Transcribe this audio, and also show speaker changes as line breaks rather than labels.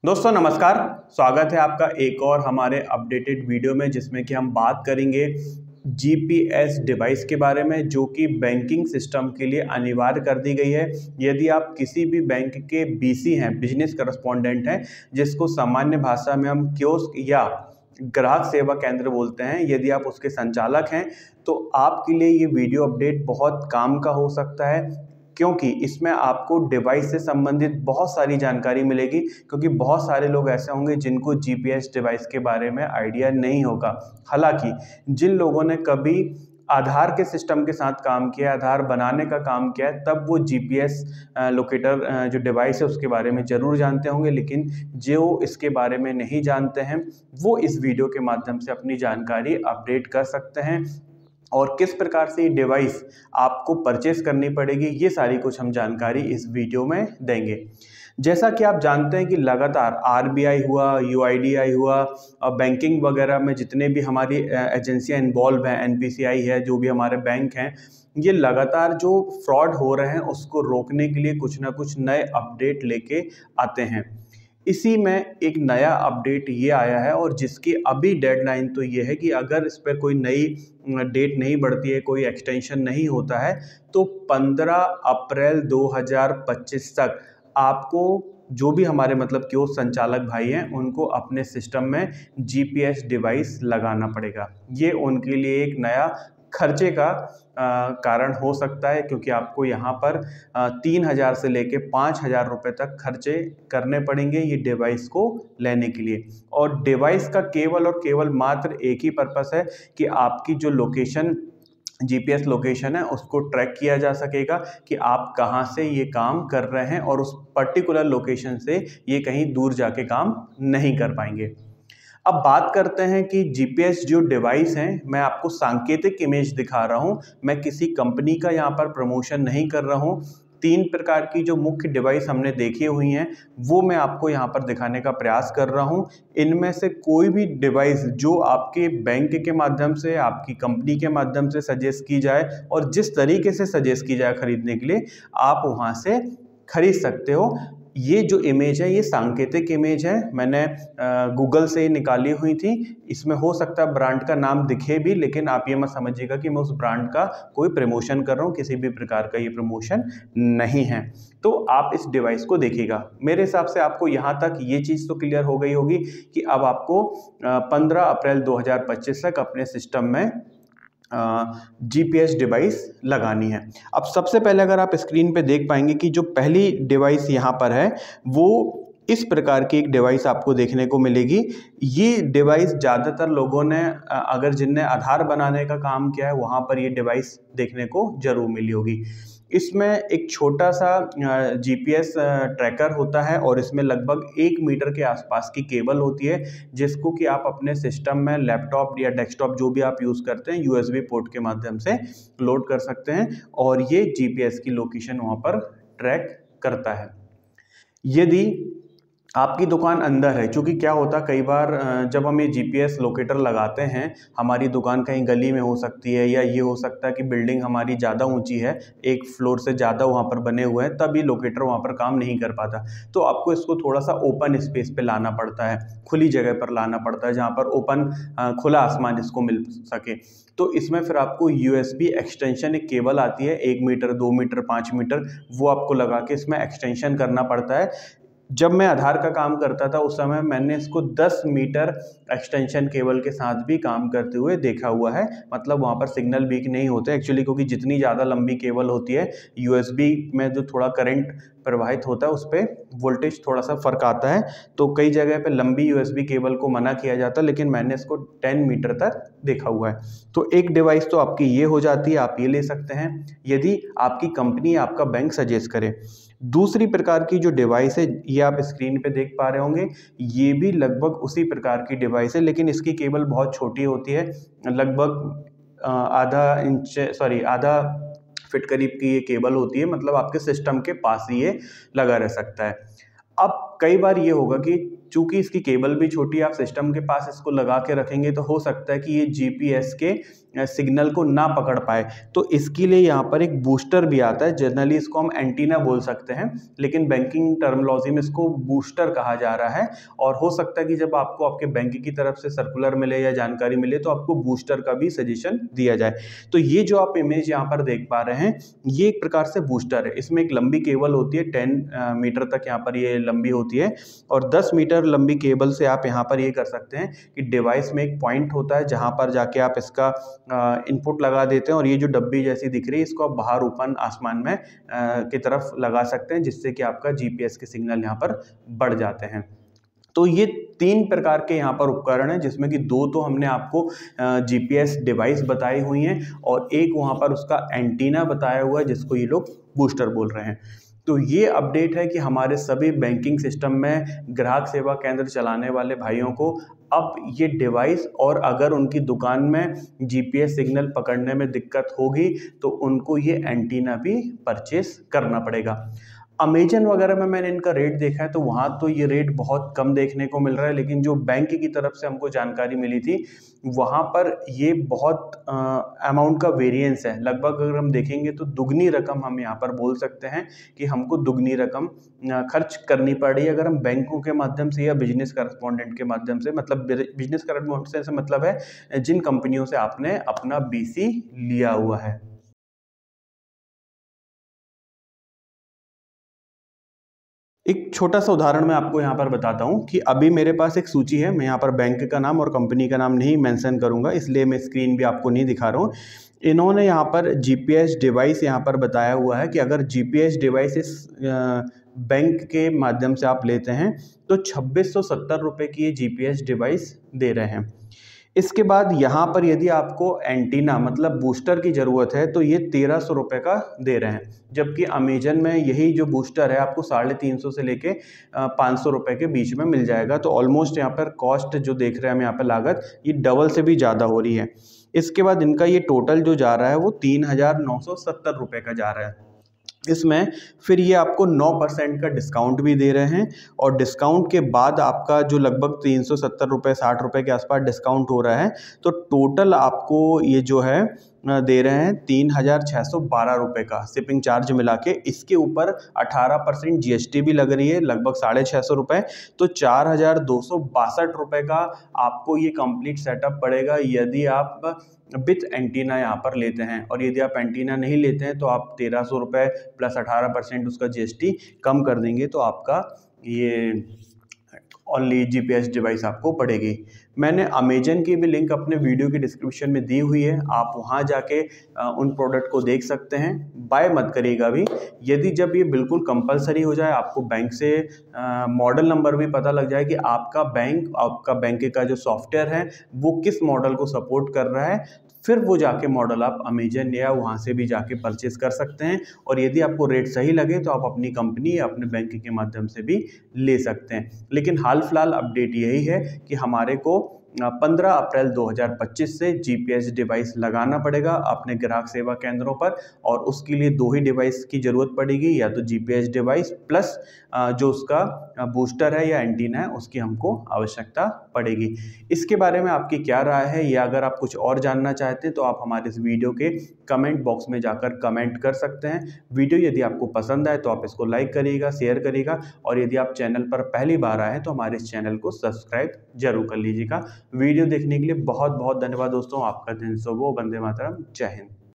दोस्तों नमस्कार। स्वागत है आपका एक और हमारे अपडेटेड वीडियो में, जिसमें कि हम बात करेंगे जीपीएस डिवाइस के बारे में, जो कि बैंकिंग सिस्टम के लिए अनिवार्य कर दी गई है। यदि आप किसी भी बैंक के बीसी हैं, बिजनेस करस्पॉन्डेंट हैं, जिसको सामान्य भाषा में हम कियोस्क या ग्राहक सेवा केंद्र बोलते हैं, यदि आप उसके संचालक हैं तो आपके लिए ये वीडियो अपडेट बहुत काम का हो सकता है, क्योंकि इसमें आपको डिवाइस से संबंधित बहुत सारी जानकारी मिलेगी। क्योंकि बहुत सारे लोग ऐसे होंगे जिनको जीपीएस डिवाइस के बारे में आइडिया नहीं होगा। हालांकि जिन लोगों ने कभी आधार के सिस्टम के साथ काम किया, आधार बनाने का काम किया है, तब वो जीपीएस लोकेटर जो डिवाइस है उसके बारे में ज़रूर जानते होंगे। लेकिन जो इसके बारे में नहीं जानते हैं, वो इस वीडियो के माध्यम से अपनी जानकारी अपडेट कर सकते हैं। और किस प्रकार से ये डिवाइस आपको परचेस करनी पड़ेगी, ये सारी कुछ हम जानकारी इस वीडियो में देंगे। जैसा कि आप जानते हैं कि लगातार आरबीआई हुआ, यूआईडीआई हुआ और बैंकिंग वगैरह में जितने भी हमारी एजेंसियां इन्वॉल्व हैं, एनपीसीआई है, जो भी हमारे बैंक हैं, ये लगातार जो फ्रॉड हो रहे हैं उसको रोकने के लिए कुछ ना कुछ नए अपडेट लेके आते हैं। इसी में एक नया अपडेट ये आया है, और जिसकी अभी डेडलाइन तो ये है कि अगर इस पर कोई नई डेट नहीं बढ़ती है, कोई एक्सटेंशन नहीं होता है, तो 15 अप्रैल 2025 तक आपको जो भी हमारे मतलब कि वो संचालक भाई हैं, उनको अपने सिस्टम में जीपीएस डिवाइस लगाना पड़ेगा। ये उनके लिए एक नया खर्चे का कारण हो सकता है, क्योंकि आपको यहाँ पर 3,000 से लेके 5,000 रुपये तक खर्चे करने पड़ेंगे ये डिवाइस को लेने के लिए। और डिवाइस का केवल और केवल मात्र एक ही पर्पस है कि आपकी जो लोकेशन, जीपीएस लोकेशन है, उसको ट्रैक किया जा सकेगा कि आप कहाँ से ये काम कर रहे हैं, और उस पर्टिकुलर लोकेशन से ये कहीं दूर जाके काम नहीं कर पाएंगे। अब बात करते हैं कि जीपीएस जो डिवाइस हैं, मैं आपको सांकेतिक इमेज दिखा रहा हूं, मैं किसी कंपनी का यहां पर प्रमोशन नहीं कर रहा हूं। 3 प्रकार की जो मुख्य डिवाइस हमने देखी हुई हैं, वो मैं आपको यहां पर दिखाने का प्रयास कर रहा हूं। इनमें से कोई भी डिवाइस जो आपके बैंक के माध्यम से, आपकी कंपनी के माध्यम से सजेस्ट की जाए, और जिस तरीके से सजेस्ट की जाए खरीदने के लिए, आप वहां से खरीद सकते हो। ये जो इमेज है, ये सांकेतिक इमेज है, मैंने गूगल से निकाली हुई थी। इसमें हो सकता है ब्रांड का नाम दिखे भी, लेकिन आप ये मत समझिएगा कि मैं उस ब्रांड का कोई प्रमोशन कर रहा हूँ। किसी भी प्रकार का ये प्रमोशन नहीं है। तो आप इस डिवाइस को देखिएगा। मेरे हिसाब से आपको यहाँ तक ये चीज़ तो क्लियर हो गई होगी कि अब आपको 15 अप्रैल 2025 तक अपने सिस्टम में जीपीएस डिवाइस लगानी है। अब सबसे पहले अगर आप स्क्रीन पे देख पाएंगे कि जो पहली डिवाइस यहाँ पर है, वो इस प्रकार की एक डिवाइस आपको देखने को मिलेगी। ये डिवाइस ज़्यादातर लोगों ने अगर जिनने आधार बनाने का काम किया है, वहाँ पर ये डिवाइस देखने को जरूर मिली होगी। इसमें एक छोटा सा जीपीएस ट्रैकर होता है, और इसमें लगभग 1 मीटर के आसपास की केबल होती है, जिसको कि आप अपने सिस्टम में लैपटॉप या डेस्कटॉप जो भी आप यूज़ करते हैं, यूएसबी पोर्ट के माध्यम से लोड कर सकते हैं, और ये जीपीएस की लोकेशन वहाँ पर ट्रैक करता है। यदि आपकी दुकान अंदर है, क्योंकि क्या होता है कई बार जब हम ये जीपीएस लोकेटर लगाते हैं, हमारी दुकान कहीं गली में हो सकती है, या ये हो सकता है कि बिल्डिंग हमारी ज़्यादा ऊंची है, एक फ्लोर से ज़्यादा वहाँ पर बने हुए हैं, तब ये लोकेटर वहाँ पर काम नहीं कर पाता। तो आपको इसको थोड़ा सा ओपन स्पेस पे लाना पड़ता है, खुली जगह पर लाना पड़ता है, जहाँ पर ओपन खुला आसमान इसको मिल सके। तो इसमें फिर आपको यूएसबी एक्सटेंशन एक केबल आती है, 1 मीटर, 2 मीटर, 5 मीटर, वो आपको लगा के इसमें एक्सटेंशन करना पड़ता है। जब मैं आधार का काम करता था उस समय मैंने इसको 10 मीटर एक्सटेंशन केबल के साथ भी काम करते हुए देखा हुआ है। मतलब वहाँ पर सिग्नल वीक नहीं होते एक्चुअली, क्योंकि जितनी ज़्यादा लंबी केबल होती है, यूएसबी में जो थोड़ा करंट प्रवाहित होता है, उस पर वोल्टेज थोड़ा सा फ़र्क आता है। तो कई जगह पे लंबी यूएसबी केबल को मना किया जाता है, लेकिन मैंने इसको 10 मीटर तक देखा हुआ है। तो एक डिवाइस तो आपकी ये हो जाती है, आप ये ले सकते हैं यदि आपकी कंपनी, आपका बैंक सजेस्ट करे। दूसरी प्रकार की जो डिवाइस है, ये आप स्क्रीन पे देख पा रहे होंगे, ये भी लगभग उसी प्रकार की डिवाइस है, लेकिन इसकी केबल बहुत छोटी होती है, लगभग आधा फिट करीब की ये केबल होती है। मतलब आपके सिस्टम के पास ही ये लगा रह सकता है। अब कई बार ये होगा कि चूंकि इसकी केबल भी छोटी है, आप सिस्टम के पास इसको लगा के रखेंगे तो हो सकता है कि ये जीपीएस के सिग्नल को ना पकड़ पाए। तो इसके लिए यहाँ पर एक बूस्टर भी आता है, जनरली इसको हम एंटीना बोल सकते हैं, लेकिन बैंकिंग टर्मिनोलॉजी में इसको बूस्टर कहा जा रहा है। और हो सकता है कि जब आपको आपके बैंक की तरफ से सर्कुलर मिले या जानकारी मिले तो आपको बूस्टर का भी सजेशन दिया जाए। तो ये जो आप इमेज यहाँ पर देख पा रहे हैं, ये एक प्रकार से बूस्टर है। इसमें एक लंबी केबल होती है, 10 मीटर तक यहाँ पर ये लंबी होती है, और 10 मीटर लंबी केबल से आप यहाँ पर ये कर सकते हैं कि डिवाइस में एक पॉइंट होता है जहाँ पर जाके आप इसका इनपुट लगा देते हैं, और ये जो डब्बी जैसी दिख रही है इसको आप बाहर ओपन आसमान में की तरफ लगा सकते हैं, जिससे कि आपका जीपीएस के सिग्नल यहाँ पर बढ़ जाते हैं। तो ये 3 प्रकार के यहाँ पर उपकरण हैं, जिसमें कि 2 तो हमने आपको जीपीएस डिवाइस बताई हुई हैं और एक वहाँ पर उसका एंटीना बताया हुआ है जिसको ये लोग बूस्टर बोल रहे हैं। तो ये अपडेट है कि हमारे सभी बैंकिंग सिस्टम में ग्राहक सेवा केंद्र चलाने वाले भाइयों को अब ये डिवाइस, और अगर उनकी दुकान में जीपीएस सिग्नल पकड़ने में दिक्कत होगी तो उनको ये एंटीना भी परचेस करना पड़ेगा। अमेजन वगैरह में मैंने इनका रेट देखा है तो वहाँ तो ये रेट बहुत कम देखने को मिल रहा है, लेकिन जो बैंक की तरफ से हमको जानकारी मिली थी वहाँ पर ये बहुत अमाउंट का वेरिएंस है। लगभग अगर हम देखेंगे तो दुगनी रकम हम यहाँ पर बोल सकते हैं कि हमको दुगनी रकम खर्च करनी पड़ रही है अगर हम बैंकों के माध्यम से या बिजनेस करस्पॉन्डेंट के माध्यम से। मतलब बिजनेस करस्पॉन्डेंट से मतलब है जिन कंपनियों से आपने अपना बीसी लिया हुआ है। एक छोटा सा उदाहरण मैं आपको यहाँ पर बताता हूँ कि अभी मेरे पास एक सूची है, मैं यहाँ पर बैंक का नाम और कंपनी का नाम नहीं मेंशन करूँगा, इसलिए मैं स्क्रीन भी आपको नहीं दिखा रहा हूँ। इन्होंने यहाँ पर जीपीएस डिवाइस यहाँ पर बताया हुआ है कि अगर जीपीएस डिवाइस इस बैंक के माध्यम से आप लेते हैं तो 2670 रुपये की ये जीपीएस डिवाइस दे रहे हैं। इसके बाद यहाँ पर यदि आपको एंटीना मतलब बूस्टर की ज़रूरत है तो ये 1300 रुपये का दे रहे हैं, जबकि अमेजन में यही जो बूस्टर है आपको 350 से लेके 500 रुपये के बीच में मिल जाएगा। तो ऑलमोस्ट यहाँ पर कॉस्ट जो देख रहे हैं हम यहाँ पर लागत ये डबल से भी ज़्यादा हो रही है। इसके बाद इनका ये टोटल जो जा रहा है वो 3970 रुपये का जा रहा है। इसमें फिर ये आपको 9% का डिस्काउंट भी दे रहे हैं, और डिस्काउंट के बाद आपका जो लगभग 370 रुपये 60 रुपये के आसपास डिस्काउंट हो रहा है, तो टोटल आपको ये जो है दे रहे हैं 3612 रुपये का शिपिंग चार्ज मिला के। इसके ऊपर 18% जीएसटी भी लग रही है, लगभग 650 रुपये। तो 4262 रुपये का आपको ये कंप्लीट सेटअप पड़ेगा यदि आप विथ एंटीना यहाँ पर लेते हैं। और यदि आप एंटीना नहीं लेते हैं तो आप 1300 रुपये प्लस 18% उसका जीएसटी कम कर देंगे तो आपका ये ओनली जीपीएस डिवाइस आपको पड़ेगी। मैंने अमेजन की भी लिंक अपने वीडियो की डिस्क्रिप्शन में दी हुई है, आप वहाँ जाके उन प्रोडक्ट को देख सकते हैं। बाय मत करिएगा अभी, यदि जब ये बिल्कुल कंपलसरी हो जाए, आपको बैंक से मॉडल नंबर भी पता लग जाए कि आपका बैंक का जो सॉफ्टवेयर है वो किस मॉडल को सपोर्ट कर रहा है, फिर वो जाके मॉडल आप अमेजन या वहाँ से भी जाके परचेस कर सकते हैं। और यदि आपको रेट सही लगे तो आप अपनी कंपनी या अपने बैंक के माध्यम से भी ले सकते हैं। लेकिन हाल फिलहाल अपडेट यही है कि हमारे को 15 अप्रैल 2025 से जीपीएस डिवाइस लगाना पड़ेगा अपने ग्राहक सेवा केंद्रों पर, और उसके लिए 2 ही डिवाइस की ज़रूरत पड़ेगी, या तो जीपीएस डिवाइस प्लस जो उसका बूस्टर है या एंटीना है उसकी हमको आवश्यकता पड़ेगी। इसके बारे में आपकी क्या राय है, या अगर आप कुछ और जानना चाहते हैं तो आप हमारे इस वीडियो के कमेंट बॉक्स में जाकर कमेंट कर सकते हैं। वीडियो यदि आपको पसंद आए तो आप इसको लाइक करिएगा, शेयर करिएगा, और यदि आप चैनल पर पहली बार आए तो हमारे इस चैनल को सब्सक्राइब जरूर कर लीजिएगा। वीडियो देखने के लिए बहुत बहुत धन्यवाद दोस्तों। आपका दिन शुभ हो। वंदे मातरम। जय हिंद।